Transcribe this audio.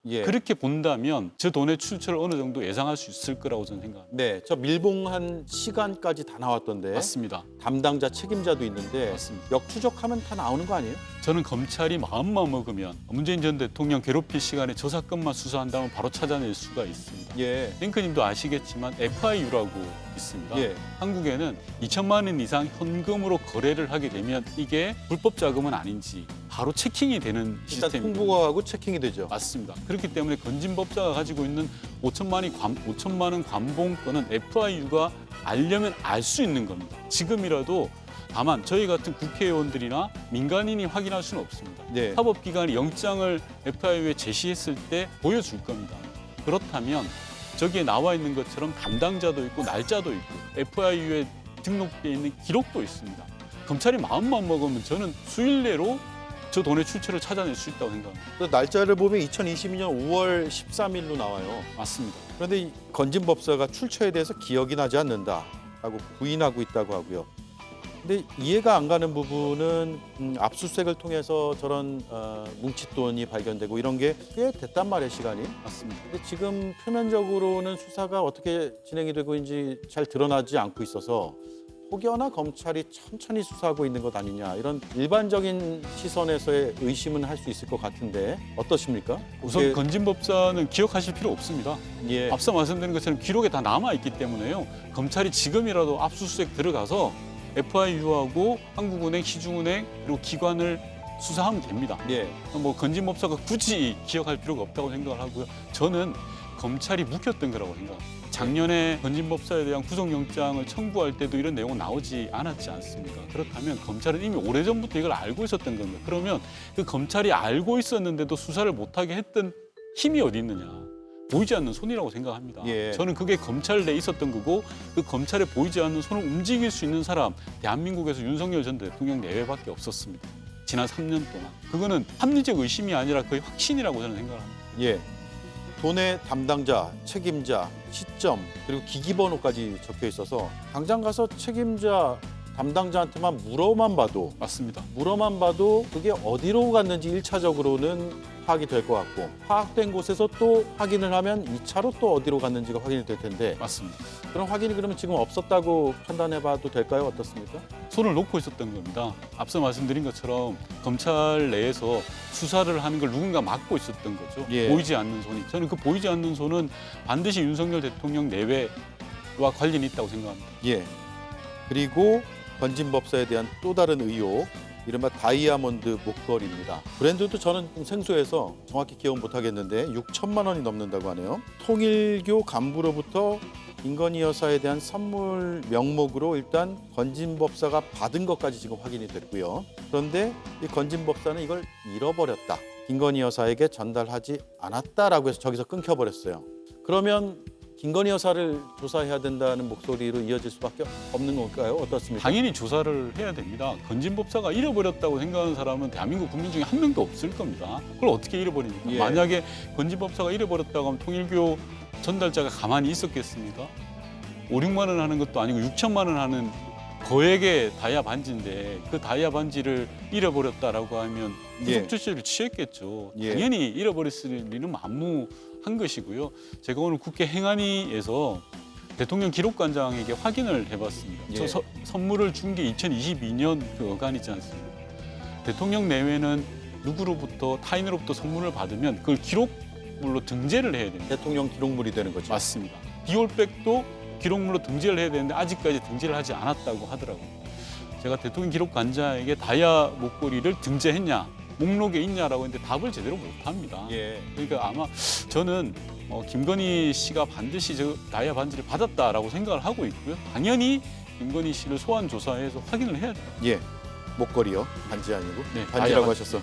예. 그렇게 본다면 저 돈의 출처를 어느 정도 예상할 수 있을 거라고 저는 생각합니다. 네, 저 밀봉한 시간까지 다 나왔던데 맞습니다. 담당자 책임자도 있는데 맞습니다. 역추적하면 다 나오는 거 아니에요? 저는 검찰이 마음만 먹으면 문재인 전 대통령 괴롭힐 시간에 저 사건만 수사한다면 바로 찾아낼 수가 있습니다. 예. 링크님도 아시겠지만 FIU라고 있습니다. 예. 한국에는 2천만 원 이상 현금으로 거래를 하게 되면 이게 불법 자금은 아닌지 바로 체킹이 되는 일단 시스템입니다. 통보하고 체킹이 되죠. 맞습니다. 그렇기 때문에 건진법사가 가지고 있는 5천만 원 관봉권은 FIU가 알려면 알 수 있는 겁니다. 지금이라도 다만 저희 같은 국회의원들이나 민간인이 확인할 수는 없습니다. 네. 사법기관이 영장을 FIU에 제시했을 때 보여줄 겁니다. 그렇다면 저기에 나와 있는 것처럼 담당자도 있고 날짜도 있고 FIU에 등록되어 있는 기록도 있습니다. 검찰이 마음만 먹으면 저는 수일 내로 저 돈의 출처를 찾아낼 수 있다고 생각합니다. 그 날짜를 보면 2022년 5월 13일로 나와요. 맞습니다. 그런데 이 건진법사가 출처에 대해서 기억이 나지 않는다라고 부인하고 있다고 하고요. 근데 이해가 안 가는 부분은 압수수색을 통해서 저런 뭉칫돈이 발견되고 이런 게 꽤 됐단 말이에요, 시간이. 맞습니다. 근데 지금 표면적으로는 수사가 어떻게 진행이 되고 있는지 잘 드러나지 않고 있어서 혹여나 검찰이 천천히 수사하고 있는 것 아니냐 이런 일반적인 시선에서의 의심은 할 수 있을 것 같은데 어떠십니까? 우선 이게- 건진법사는 기억하실 필요 없습니다. 예. 앞서 말씀드린 것처럼 기록에 다 남아있기 때문에요. 검찰이 지금이라도 압수수색 들어가서 FIU하고 한국은행, 시중은행 그리고 기관을 수사하면 됩니다. 예. 뭐 건진법사가 굳이 기억할 필요가 없다고 생각을 하고요. 저는 검찰이 묵혔던 거라고 생각합니다. 작년에 건진법사에 대한 구속영장을 청구할 때도 이런 내용은 나오지 않았지 않습니까? 그렇다면 검찰은 이미 오래전부터 이걸 알고 있었던 겁니다. 그러면 그 검찰이 알고 있었는데도 수사를 못하게 했던 힘이 어디 있느냐. 보이지 않는 손이라고 생각합니다. 예. 저는 그게 검찰 내에 있었던 거고 그 검찰에 보이지 않는 손을 움직일 수 있는 사람 대한민국에서 윤석열 전 대통령 내외밖에 없었습니다. 지난 3년 동안. 그거는 합리적 의심이 아니라 거의 확신이라고 저는 생각합니다. 예. 돈의 담당자, 책임자, 시점 그리고 기기번호까지 적혀 있어서 당장 가서 책임자, 담당자한테만 물어만 봐도 그게 어디로 갔는지 1차적으로는 파악이 될 것 같고 파악된 곳에서 또 확인을 하면 2차로 또 어디로 갔는지가 확인이 될 텐데 맞습니다. 그런 확인이 그러면 지금 없었다고 판단해봐도 될까요? 어떻습니까? 손을 놓고 있었던 겁니다. 앞서 말씀드린 것처럼 검찰 내에서 수사를 하는 걸 누군가 막고 있었던 거죠. 예. 보이지 않는 손이. 저는 그 보이지 않는 손은 반드시 윤석열 대통령 내외와 관련이 있다고 생각합니다. 예. 그리고 건진법사에 대한 또 다른 의혹, 이른바 다이아몬드 목걸이입니다. 브랜드도 저는 좀 생소해서 정확히 기억은 못하겠는데 6천만 원이 넘는다고 하네요. 통일교 간부로부터 김건희 여사에 대한 선물 명목으로 일단 건진법사가 받은 것까지 지금 확인이 됐고요. 그런데 이 건진법사는 이걸 잃어버렸다. 김건희 여사에게 전달하지 않았다라고 해서 저기서 끊겨버렸어요. 그러면 김건희 여사를 조사해야 된다는 목소리로 이어질 수밖에 없는 걸까요? 어떻습니까? 당연히 조사를 해야 됩니다. 건진법사가 잃어버렸다고 생각하는 사람은 대한민국 국민 중에 한 명도 없을 겁니다. 그걸 어떻게 잃어버립니까? 예. 만약에 건진법사가 잃어버렸다고 하면 통일교 전달자가 가만히 있었겠습니까? 5, 6만 원 하는 것도 아니고 6천만 원 하는 거액의 다이아 반지인데 그 다이아 반지를 잃어버렸다라고 하면 예. 구속 조치를 취했겠죠. 예. 당연히 잃어버렸을 리는 만무한 것이고요. 제가 오늘 국회 행안위에서 대통령 기록관장에게 확인을 해봤습니다. 예. 저 선물을 준 게 2022년 그 어간이지 않습니까? 대통령 내외는 누구로부터 타인으로부터 선물을 받으면 그걸 기록물로 등재를 해야 됩니다. 대통령 기록물이 되는 거죠. 맞습니다. 디올백도 기록물로 등재를 해야 되는데 아직까지 등재를 하지 않았다고 하더라고요. 제가 대통령 기록관장에게 다이아 목걸이를 등재했냐, 목록에 있냐라고 했는데 답을 제대로 못합니다. 예. 그러니까 아마 저는 김건희 씨가 반드시 저 다이아 반지를 받았다라고 생각을 하고 있고요. 당연히 김건희 씨를 소환 조사해서 확인을 해야 돼요. 예. 목걸이요. 반지 아니고. 네, 반지라고 다이아 하셨어.